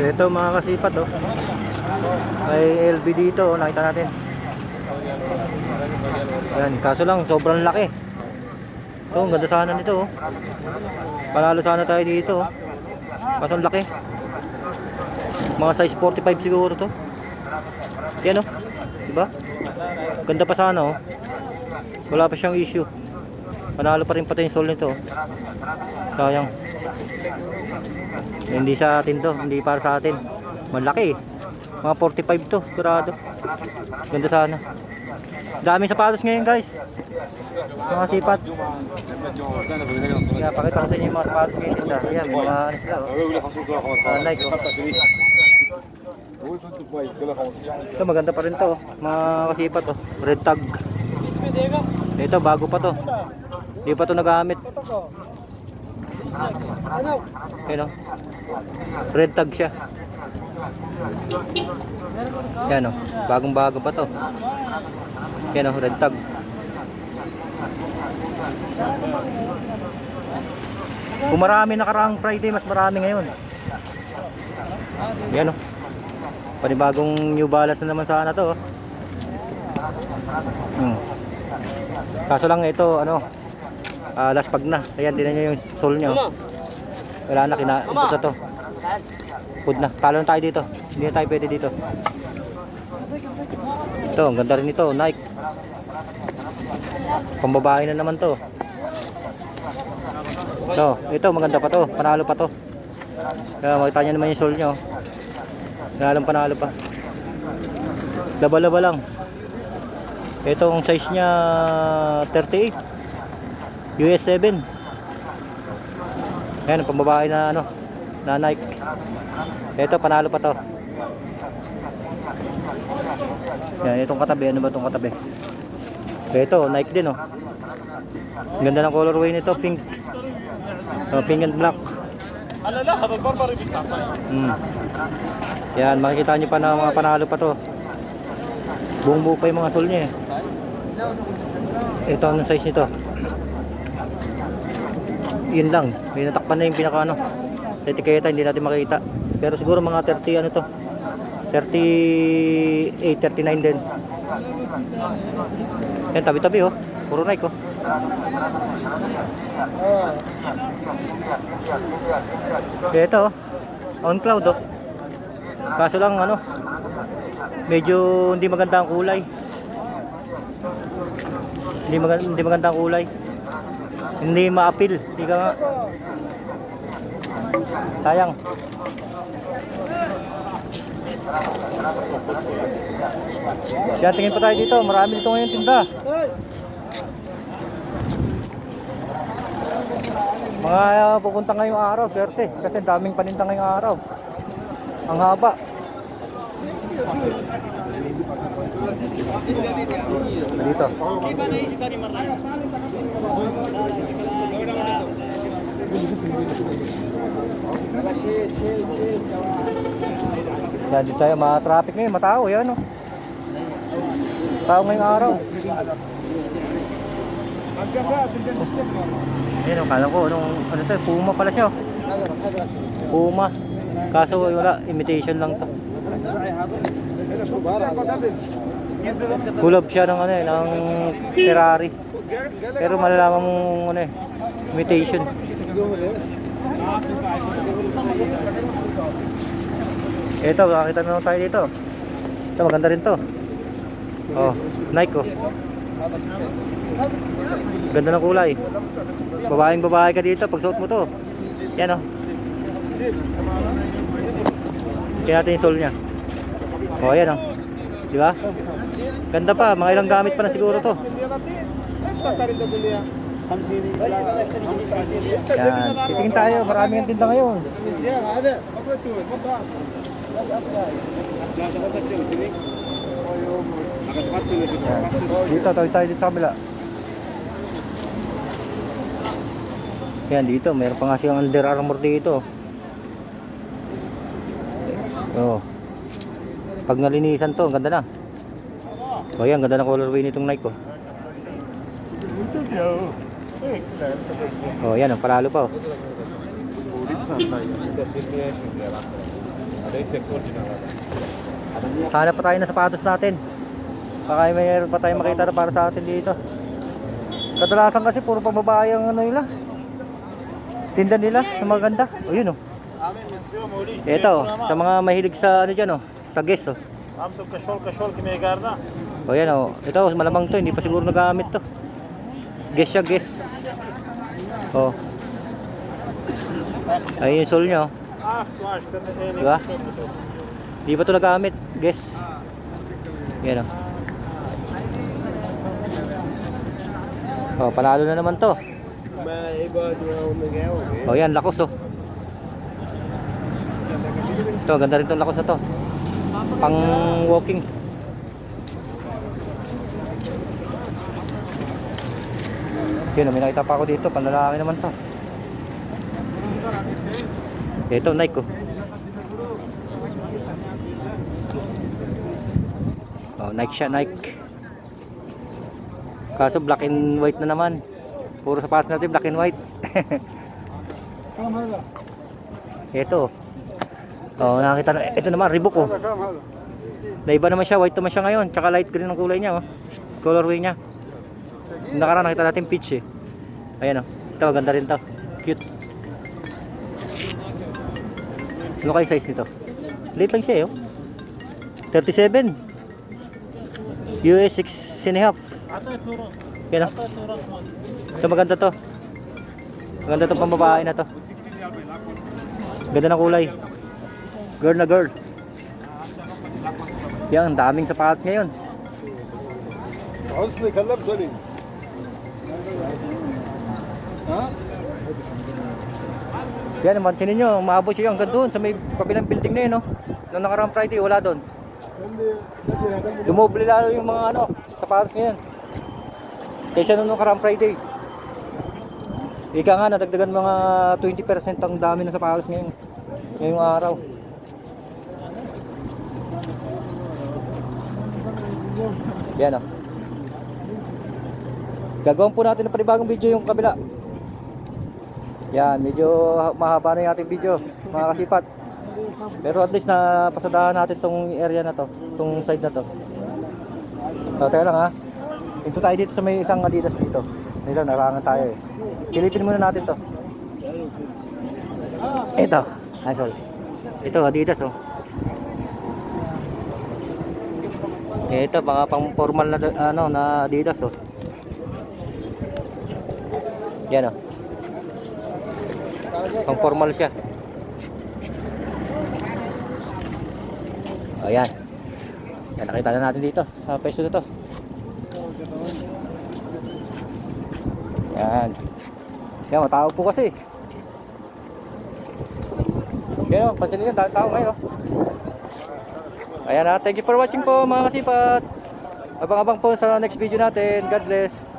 Ito mga kasipat oh. May LB dito oh, nakita natin. Ayan, kaso lang sobrang laki. Ito, ang ganda sana nito oh. Panalo sana tayo dito oh. Kaso ang laki. Mga size 45 siguro to. Yan oh. Diba? Ganda pa sana oh. Wala pa siyang issue. Panalo pa rin potential nito oh. Sayang. Hindi sa atin to, hindi para sa atin. Malaki eh. Mga 45 to, sigurado. Ganda sana. Daming sapatos ngayon guys. Mga sipat. Kaya pakita ko sa inyo yung mga sapatos ngayon tinda. Ayan, mga ano sila oh. Like oh. Ito maganda pa rin to oh. Mga kasipat oh. Red tag. Ito bago pa to. Hindi pa to nagamit. Ayan oh. Red tag siya. Yan oh. Bagong bago pa to. Yan oh, red tag. Kung marami nakaraang Friday, mas marami ngayon. Yan oh. Panibagong New Balance na naman sana to oh. Kaso lang ito ano, last pag na. Ayan, tinan nyo yung sole nyo. Wala na, kinapot na to. Pud na, talo na tayo dito. Hindi na tayo pwede dito. Ito, ang ganda rin ito, Nike. Pambabae na naman to. Ito maganda pa to, panalo pa to. Kaya makita nyo naman yung sole nyo. Panalo pa. Laba-laba lang. Ito ang size nya 38 US 7. Ayan, pambabae na ano, na Nike. Ito panalo pa to. Yan, itong katabi, ano ba itong katabi? Ito, Nike din oh. Ang ganda ng colorway nito, pink. Pink and black. Yan, makikita nyo pa na mga panalo pa to. Buong buo pa yung mga sole nya eh. Ito ang size nito. Yun lang, may natakpan na yung pinaka ano, etiketa, hindi natin makita. Pero siguro mga 30 ano to, 38, 39 din. Yan, tabi-tabi oh, puro Nike oh. Ito oh, on cloud oh. Kaso lang ano, medyo hindi maganda ang kulay. Hindi maganda ang kulay. Hindi ma-appeal. Hindi ka nga. Sayang. Yan, tingin pa tayo dito. Marami dito ngayon tinda. Mga pupunta ngayong araw, swerte. Kasi daming paninda ngayong araw. Ang haba. Dito. Yan, dito tayo, mga traffic ngayon, matao yan oh. Tao ngayong araw. Ayun, kala ko ano to, Puma pala siya oh. Puma. Kaso wala, imitation lang to. Kulab siya ng ano eh, ng Ferrari. Pero malalaman mo ano eh, imitation. Ito, makakita na lang tayo dito. Ito, maganda rin to. Oh, Nike oh. Ganda ng kulay. Babaeng babae ka dito pag suot mo to. Yan oh. Tingnan natin yung sole nya. Oh, yan oh. Di ba? Ganda pa, mga ilang gamit pa na siguro to. Yan, titingin tayo, marami ang tinda ngayon. Dito, tayo dito sa kabila. Yan, dito, mayroon pa nga siyang Under Armour dito. Oh. Pag nalinisan to, ang ganda na. Oh, yan, ganda ng colorway nitong Nike oh. Oh, yan, ang palalo pa oh. Hanap pa tayo ng sapatos natin. Baka mayroon pa tayong makita na para sa atin dito. Kadalasan kasi puro pababae ang ano nila. Tinda nila na maganda. O yun o. Ito, sa mga mahilig sa ano dyan o. Sa Guess o. O yan o. Ito, malamang to. Hindi pa siguro nagamit to. Guess siya, Guess. O. Ayun yung sole nyo. Diba? Hindi pa to nagamit. Guess. Yan o. O, panalo na naman to. O yan, lakos o. Ito, ganda rin itong lakos na to. Pang walking. Yun, may nakita pa ako dito. Panlalaki naman to. Ito, Nike oh. Oh, Nike siya, Nike. Kaso black and white na naman. Puro sapatos natin black and white. Ito. Oh, nakita na. Ito naman, Reebok oh. Naiba naman siya, white naman siya ngayon. Tsaka light green ang kulay niya oh. Colorway niya. Nakaraan nakita natin peach eh. Ayan oh. Ito, ganda rin to. Cute. Ano kayo size nito? Late lang siya eh oh. 37. US 6.5. Yan oh. Ito maganda to. Maganda to pang babae na to. Ganda ng kulay. Girl na girl. Yan, daming sapatos ngayon. Yan, mansinin nyo, maabot siya hanggang doon sa may kabilang building na yun, no? Noong nakaraang Friday, wala doon. Dumoble lalo yung mga ano, sapatos ngayon. Kaysa noong nakaraang Friday. Ika nga, nadagdagan mga 20% ang dami ng sapatos ngayon. Ngayong araw. Yan, oh. Gagawin po natin ng panibagong video yung kabila. Yan, medyo mahaba na yung ating video, mga kasipat. Pero at least na pasadahan natin tong area na to, tong side na to. So, tayo lang ha. Ito tayo dito sa may isang Adidas dito. Dito, narangan tayo eh. Silipin muna natin to. Ito. Ay, sorry. Ito, Adidas oh. Ito, baka pang formal na ano na Adidas oh. Yan oh. Pang formal siya. Ayan. Yan, nakita na natin dito sa peso na to. Yan. Yan, matawag po kasi. Yan, pansinin nyo, dahil tao ngayon. Ayan na, thank you for watching po mga kasipat. Abang-abang po sa next video natin. God bless.